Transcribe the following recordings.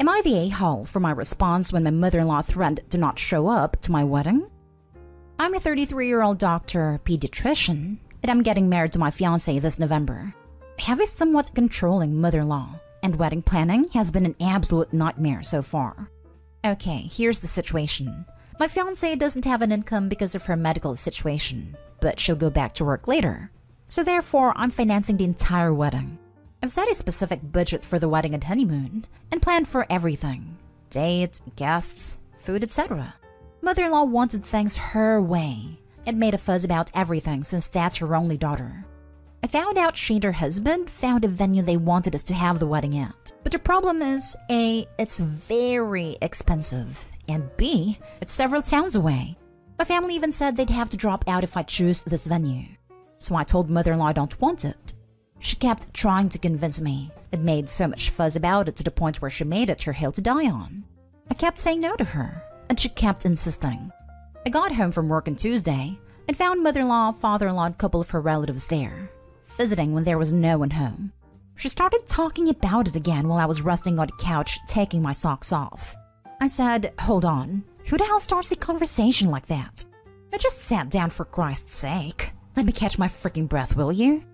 Am I the a-hole for my response when my mother-in-law threatened to not show up to my wedding? I'm a 33-year-old doctor, pediatrician, and I'm getting married to my fiancé this November. I have a somewhat controlling mother-in-law, and wedding planning has been an absolute nightmare so far. Okay, here's the situation. My fiancé doesn't have an income because of her medical situation, but she'll go back to work later. So therefore, I'm financing the entire wedding. I've set a specific budget for the wedding and honeymoon, and planned for everything. Date, guests, food, etc. Mother-in-law wanted things her way, and made a fuss about everything since that's her only daughter. I found out she and her husband found a venue they wanted us to have the wedding at. But the problem is, A, it's very expensive, and B, it's several towns away. My family even said they'd have to drop out if I choose this venue. So I told mother-in-law I don't want it. She kept trying to convince me, and made so much fuss about it to the point where she made it her hill to die on. I kept saying no to her, and she kept insisting. I got home from work on Tuesday, and found mother-in-law, father-in-law, and a couple of her relatives there, visiting when there was no one home. She started talking about it again while I was resting on the couch taking my socks off. I said, hold on, who the hell starts a conversation like that? I just sat down for Christ's sake. Let me catch my freaking breath, will you?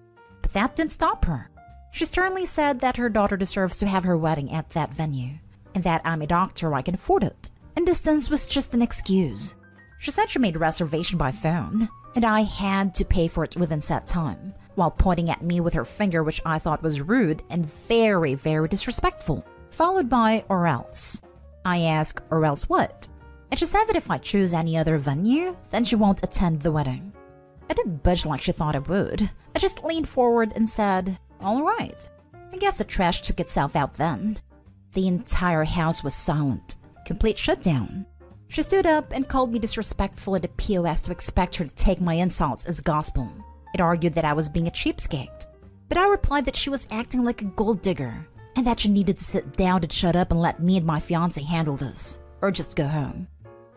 But that didn't stop her. She sternly said that her daughter deserves to have her wedding at that venue, and that I'm a doctor, I can afford it, and distance was just an excuse. She said she made a reservation by phone, and I had to pay for it within set time, while pointing at me with her finger, which I thought was rude and very, very disrespectful, followed by or else. I asked, or else what? And she said that if I choose any other venue, then she won't attend the wedding. I didn't budge like she thought I would. I just leaned forward and said, all right. I guess the trash took itself out then. The entire house was silent. Complete shutdown. She stood up and called me disrespectful at the POS to expect her to take my insults as gospel. It argued that I was being a cheapskate. But I replied that she was acting like a gold digger, and that she needed to sit down and shut up and let me and my fiancé handle this, or just go home.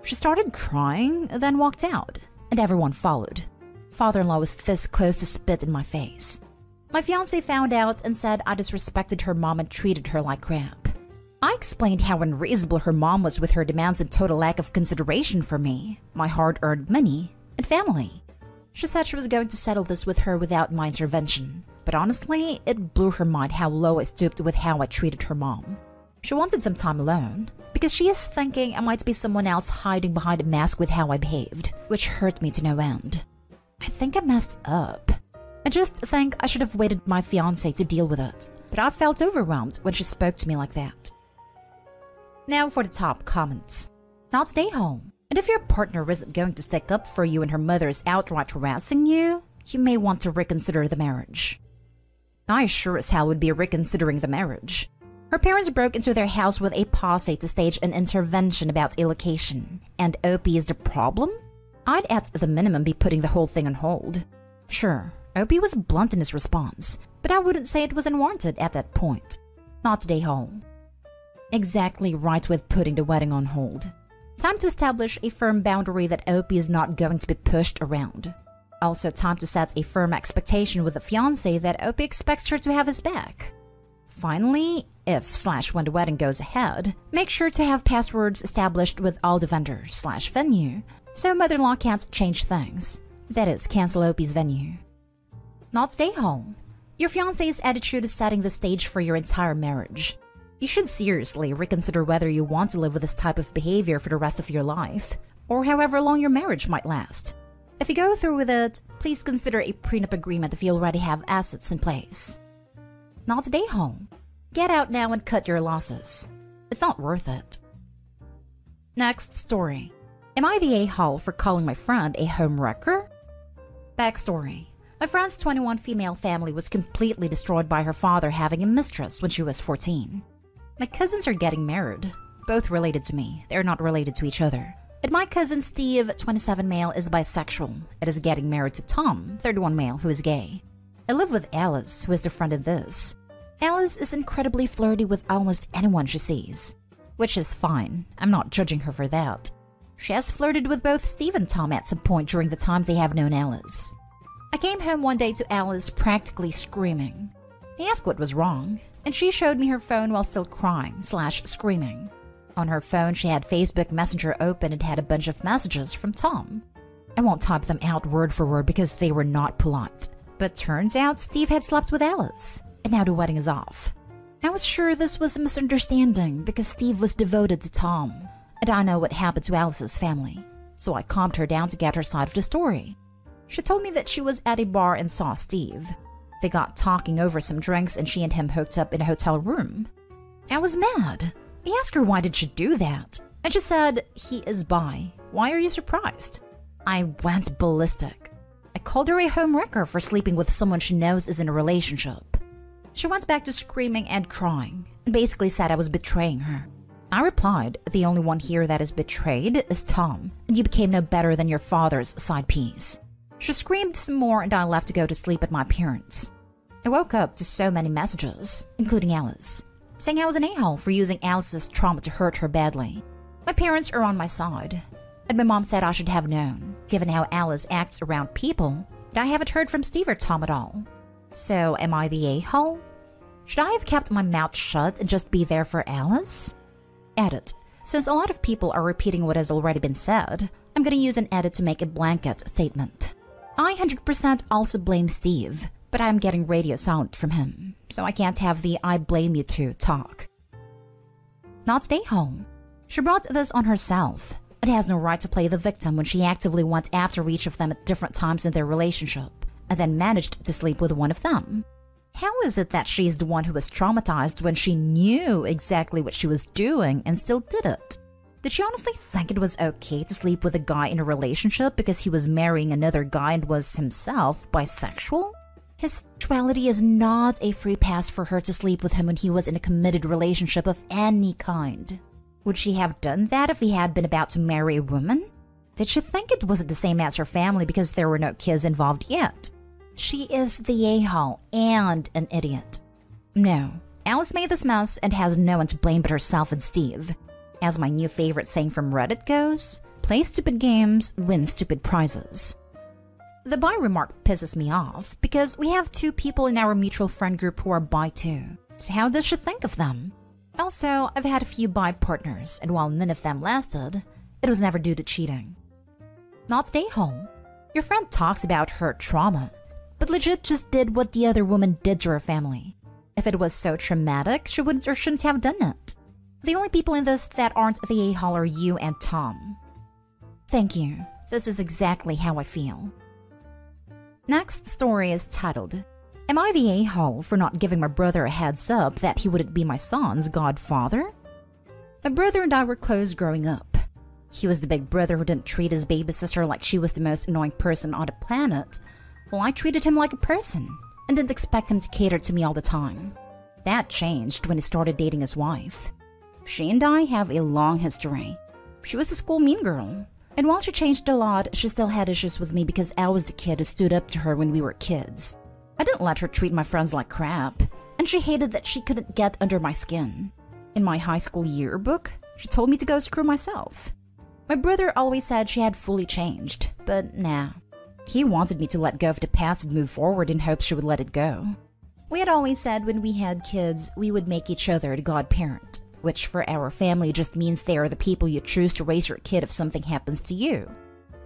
She started crying, then walked out, and everyone followed. Father-in-law was this close to spit in my face. My fiancé found out and said I disrespected her mom and treated her like crap. I explained how unreasonable her mom was with her demands and total lack of consideration for me, my hard-earned money, and family. She said she was going to settle this with her without my intervention, but honestly, it blew her mind how low I stooped with how I treated her mom. She wanted some time alone, because she is thinking I might be someone else hiding behind a mask with how I behaved, which hurt me to no end. I think I messed up. I just think I should have waited my fiancé to deal with it, but I felt overwhelmed when she spoke to me like that. Now for the top comments. Not stay home. And if your partner isn't going to stick up for you and her mother is outright harassing you, you may want to reconsider the marriage. I sure as hell would be reconsidering the marriage. Her parents broke into their house with a posse to stage an intervention about a location, and OP is the problem? I'd at the minimum be putting the whole thing on hold. Sure, OP was blunt in his response, but I wouldn't say it was unwarranted at that point. Not today, home. Exactly right with putting the wedding on hold. Time to establish a firm boundary that OP is not going to be pushed around. Also time to set a firm expectation with the fiancé that OP expects her to have his back. Finally, if/when the wedding goes ahead, make sure to have passwords established with all the vendors/venue, so mother-in-law can't change things. That is, cancel OP's venue. Not stay home. Your fiancé's attitude is setting the stage for your entire marriage. You should seriously reconsider whether you want to live with this type of behavior for the rest of your life, or however long your marriage might last. If you go through with it, please consider a prenup agreement if you already have assets in place. Not stay home. Get out now and cut your losses. It's not worth it. Next story. Am I the a-hole for calling my friend a home wrecker? Backstory. My friend's 21 female family was completely destroyed by her father having a mistress when she was 14. My cousins are getting married, both related to me. They're not related to each other. And my cousin Steve, 27 male, is bisexual and is getting married to Tom, 31 male, who is gay. I live with Alice, who is the friend in this. Alice is incredibly flirty with almost anyone she sees, which is fine. I'm not judging her for that. She has flirted with both Steve and Tom at some point during the time they have known Alice. I came home one day to Alice practically screaming. I asked what was wrong, and she showed me her phone while still crying/screaming. On her phone, she had Facebook Messenger open and had a bunch of messages from Tom. I won't type them out word for word because they were not polite. But turns out Steve had slept with Alice, and now the wedding is off. I was sure this was a misunderstanding because Steve was devoted to Tom, and I know what happened to Alice's family, so I calmed her down to get her side of the story. She told me that she was at a bar and saw Steve. They got talking over some drinks and she and him hooked up in a hotel room. I was mad. I asked her why did she do that, and she said, "He is bi. Why are you surprised?" I went ballistic. I called her a homewrecker for sleeping with someone she knows is in a relationship. She went back to screaming and crying, and basically said I was betraying her. I replied, "The only one here that is betrayed is Tom, and you became no better than your father's side piece." She screamed some more and I left to go to sleep at my parents'. I woke up to so many messages, including Alice, saying I was an a-hole for using Alice's trauma to hurt her badly. My parents are on my side, and my mom said I should have known, given how Alice acts around people, that I haven't heard from Steve or Tom at all. So am I the a-hole? Should I have kept my mouth shut and just be there for Alice? Edit. Since a lot of people are repeating what has already been said, I'm gonna use an edit to make a blanket statement. I 100% also blame Steve, but I'm getting radio silent from him, so I can't have the "I blame you too" talk. Not stay home. She brought this on herself, and has no right to play the victim when she actively went after each of them at different times in their relationship, and then managed to sleep with one of them. How is it that she's the one who was traumatized when she knew exactly what she was doing and still did it? Did she honestly think it was okay to sleep with a guy in a relationship because he was marrying another guy and was himself bisexual? His sexuality is not a free pass for her to sleep with him when he was in a committed relationship of any kind. Would she have done that if he had been about to marry a woman? Did she think it wasn't the same as her family because there were no kids involved yet? She is the a-hole and an idiot. No, Alice made this mess and has no one to blame but herself and Steve. As my new favorite saying from Reddit goes, play stupid games, win stupid prizes. The bi remark pisses me off because we have 2 people in our mutual friend group who are bi too. So how does she think of them? Also, I've had a few bi partners, and while none of them lasted, it was never due to cheating. Not stay home. Your friend talks about her trauma, but legit just did what the other woman did to her family. If it was so traumatic, she wouldn't or shouldn't have done it. The only people in this that aren't the a-hole are you and Tom. Thank you. This is exactly how I feel. Next story is titled, "Am I the a-hole for not giving my brother a heads up that he wouldn't be my son's godfather?" My brother and I were close growing up. He was the big brother who didn't treat his baby sister like she was the most annoying person on the planet, while I treated him like a person and didn't expect him to cater to me all the time. That changed when he started dating his wife. She and I have a long history. She was the school mean girl, and while she changed a lot, she still had issues with me because I was the kid who stood up to her when we were kids. I didn't let her treat my friends like crap, and she hated that she couldn't get under my skin. In my high school yearbook, she told me to go screw myself. My brother always said she had fully changed, but nah. He wanted me to let go of the past and move forward in hopes she would let it go. We had always said when we had kids, we would make each other the godparent, which for our family just means they are the people you choose to raise your kid if something happens to you.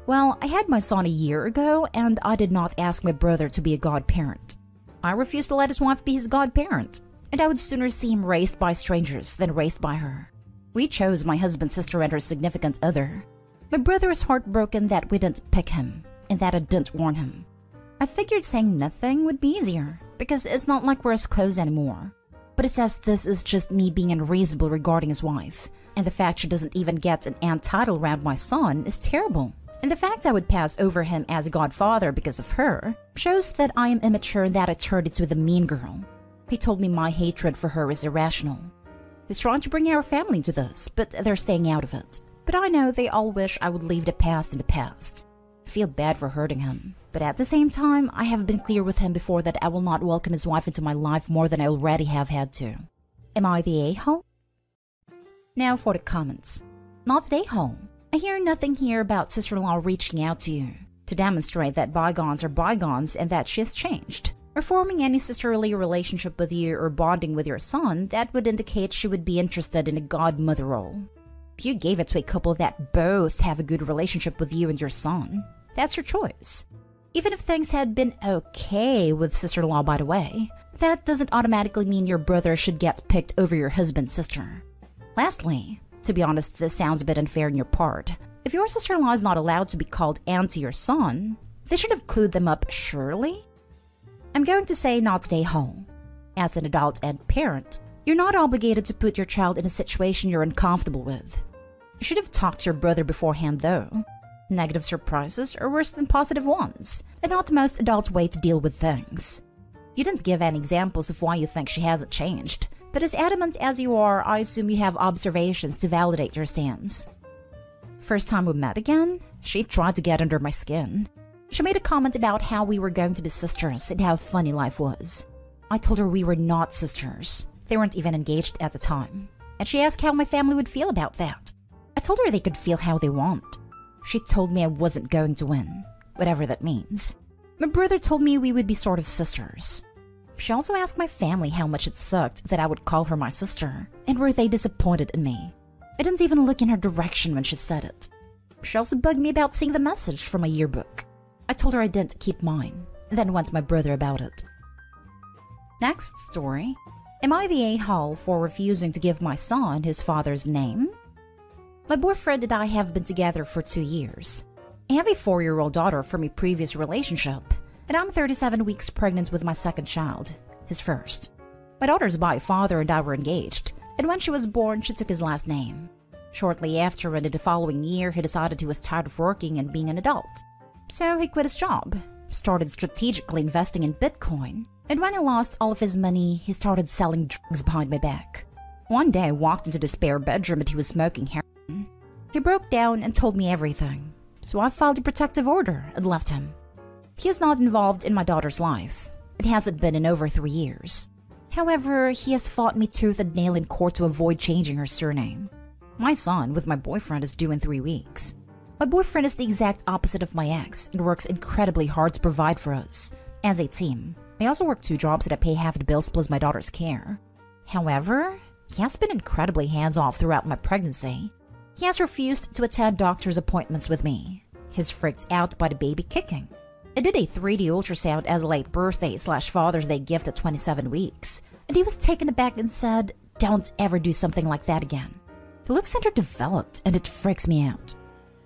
Well, I had my son a year ago, and I did not ask my brother to be a godparent. I refused to let his wife be his godparent, and I would sooner see him raised by strangers than raised by her. We chose my husband's sister and her significant other. My brother is heartbroken that we didn't pick him, and that I didn't warn him. I figured saying nothing would be easier, because it's not like we're as close anymore. But he says this is just me being unreasonable regarding his wife, and the fact she doesn't even get an aunt title around my son is terrible. And the fact I would pass over him as a godfather because of her shows that I am immature and that I turned into the mean girl. He told me my hatred for her is irrational. He's trying to bring our family into this, but they're staying out of it. But I know they all wish I would leave the past in the past. I feel bad for hurting him, but at the same time, I have been clear with him before that I will not welcome his wife into my life more than I already have had to. Am I the a-hole? Now for the comments. Not the a-hole. I hear nothing here about sister-in-law reaching out to you to demonstrate that bygones are bygones and that she has changed. or forming any sisterly relationship with you or bonding with your son that would indicate she would be interested in a godmother role. If you gave it to a couple that both have a good relationship with you and your son, that's your choice. Even if things had been okay with sister-in-law, by the way, that doesn't automatically mean your brother should get picked over your husband's sister. Lastly, to be honest, this sounds a bit unfair on your part. If your sister-in-law is not allowed to be called aunt to your son, they should have clued them up, surely? I'm going to say not today, Hall. As an adult and parent, you're not obligated to put your child in a situation you're uncomfortable with. You should have talked to your brother beforehand, though. Negative surprises are worse than positive ones, and not the most adult way to deal with things. You didn't give any examples of why you think she hasn't changed, but as adamant as you are, I assume you have observations to validate your stance. First time we met again, she tried to get under my skin. She made a comment about how we were going to be sisters and how funny life was. I told her we were not sisters. They weren't even engaged at the time. And she asked how my family would feel about that. I told her they could feel how they want. She told me I wasn't going to win, whatever that means. My brother told me we would be sort of sisters. She also asked my family how much it sucked that I would call her my sister, and were they disappointed in me. I didn't even look in her direction when she said it. She also bugged me about seeing the message from my yearbook. I told her I didn't keep mine, then went to my brother about it. Next story. Am I the a-hole for refusing to give my son his father's name? My boyfriend and I have been together for 2 years. I have a 4-year-old daughter from a previous relationship, and I'm 37 weeks pregnant with my second child, his first. My daughter's father and I were engaged, and when she was born, she took his last name. Shortly after, and in the following year, he decided he was tired of working and being an adult. So he quit his job, started strategically investing in Bitcoin, and when he lost all of his money, he started selling drugs behind my back. One day I walked into the spare bedroom and he was smoking heroin. He broke down and told me everything, so I filed a protective order and left him. He is not involved in my daughter's life. It hasn't been in over 3 years. However, he has fought me tooth and nail in court to avoid changing her surname. My son with my boyfriend is due in 3 weeks. My boyfriend is the exact opposite of my ex and works incredibly hard to provide for us. As a team, I also work 2 jobs and I pay half the bills plus my daughter's care. However, he has been incredibly hands-off throughout my pregnancy. He has refused to attend doctor's appointments with me. He's freaked out by the baby kicking. I did a 3D ultrasound as a late birthday/Father's Day gift at 27 weeks, and he was taken aback and said, "Don't ever do something like that again." He looks underdeveloped and it freaks me out.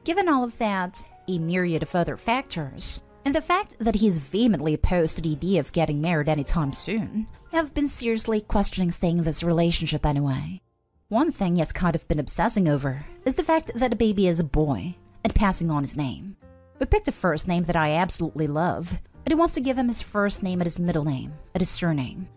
Given all of that, a myriad of other factors, and the fact that he is vehemently opposed to the idea of getting married anytime soon, I've been seriously questioning staying in this relationship anyway. One thing he has kind of been obsessing over is the fact that the baby is a boy, and passing on his name. We picked a first name that I absolutely love, and he wants to give him his first name and his middle name, and his surname.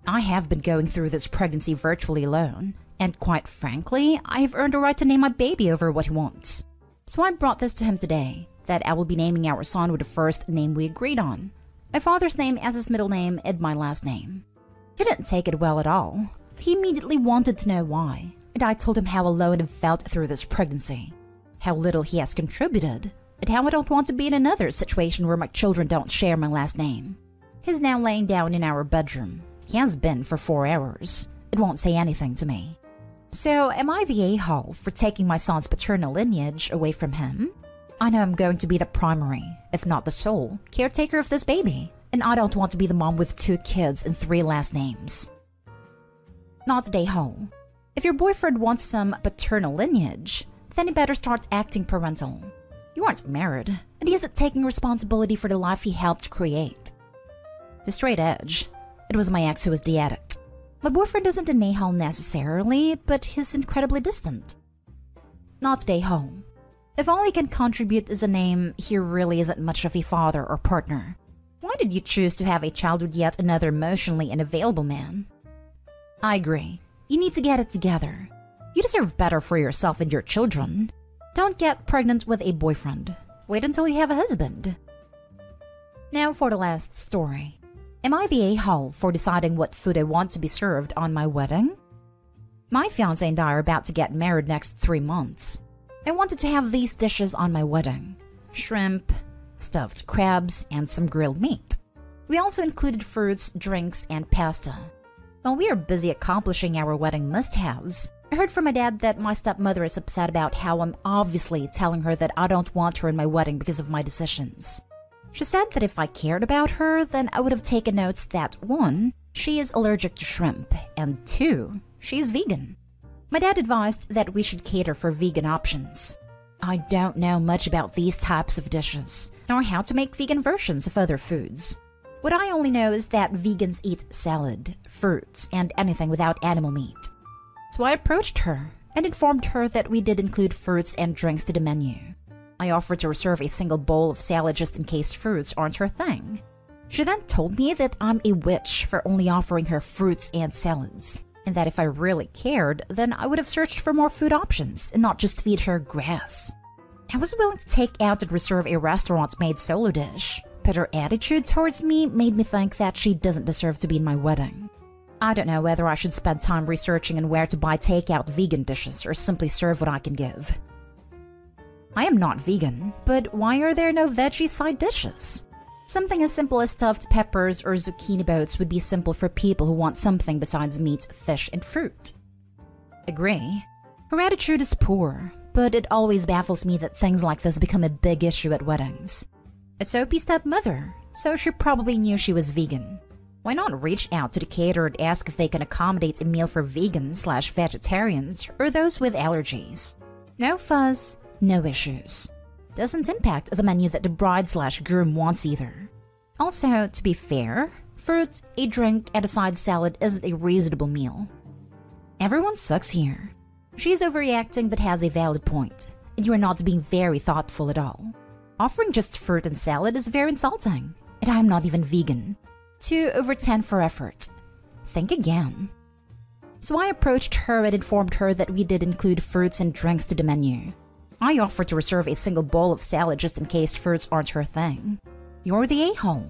I have been going through this pregnancy virtually alone, and quite frankly, I have earned a right to name my baby over what he wants. So I brought this to him today, that I will be naming our son with the first name we agreed on. My father's name as his middle name and my last name. He didn't take it well at all. He immediately wanted to know why, and I told him how alone I felt through this pregnancy, how little he has contributed, and how I don't want to be in another situation where my children don't share my last name. He's now laying down in our bedroom. He has been for 4 hours. It won't say anything to me. So, am I the a-hole for taking my son's paternal lineage away from him? I know I'm going to be the primary, if not the sole, caretaker of this baby, and I don't want to be the mom with 2 kids and 3 last names. Not the a-hole. If your boyfriend wants some paternal lineage, then he better start acting parental. You aren't married, and he isn't taking responsibility for the life he helped create. The straight edge. It was my ex who was the addict. My boyfriend isn't an a-hole necessarily, but he's incredibly distant. Not the a-hole. If all he can contribute is a name, he really isn't much of a father or partner. Why did you choose to have a child with yet another emotionally unavailable man? I agree. You need to get it together. You deserve better for yourself and your children. Don't get pregnant with a boyfriend. Wait until you have a husband. Now for the last story. Am I the a-hole for deciding what food I want to be served on my wedding? My fiancé and I are about to get married next 3 months. I wanted to have these dishes on my wedding. Shrimp, stuffed crabs, and some grilled meat. We also included fruits, drinks, and pasta. While we are busy accomplishing our wedding must-haves, I heard from my dad that my stepmother is upset about how I'm obviously telling her that I don't want her in my wedding because of my decisions. She said that if I cared about her, then I would have taken notes that 1, she is allergic to shrimp, and 2, she's vegan. My dad advised that we should cater for vegan options. I don't know much about these types of dishes, nor how to make vegan versions of other foods. What I only know is that vegans eat salad, fruits, and anything without animal meat. So I approached her and informed her that we did include fruits and drinks to the menu. I offered to reserve a single bowl of salad just in case fruits aren't her thing. She then told me that I'm a witch for only offering her fruits and salads, and that if I really cared, then I would have searched for more food options and not just feed her grass. I was willing to take out and reserve a restaurant-made solo dish, but her attitude towards me made me think that she doesn't deserve to be in my wedding. I don't know whether I should spend time researching on where to buy takeout vegan dishes or simply serve what I can give. I am not vegan, but why are there no veggie side dishes? Something as simple as stuffed peppers or zucchini boats would be simple for people who want something besides meat, fish, and fruit. Agree. Her attitude is poor, but it always baffles me that things like this become a big issue at weddings. It's Opie's stepmother, so she probably knew she was vegan. Why not reach out to the caterer and ask if they can accommodate a meal for vegans/vegetarians or those with allergies? No fuss, no issues. Doesn't impact the menu that the bride/groom wants either. Also, to be fair, fruit, a drink, and a side salad isn't a reasonable meal. Everyone sucks here. She's overreacting but has a valid point, and you are not being very thoughtful at all. Offering just fruit and salad is very insulting, and I am not even vegan. 2/10 for effort. Think again. So I approached her and informed her that we did include fruits and drinks to the menu. I offered to reserve a single bowl of salad just in case fruits aren't her thing. You're the a-hole.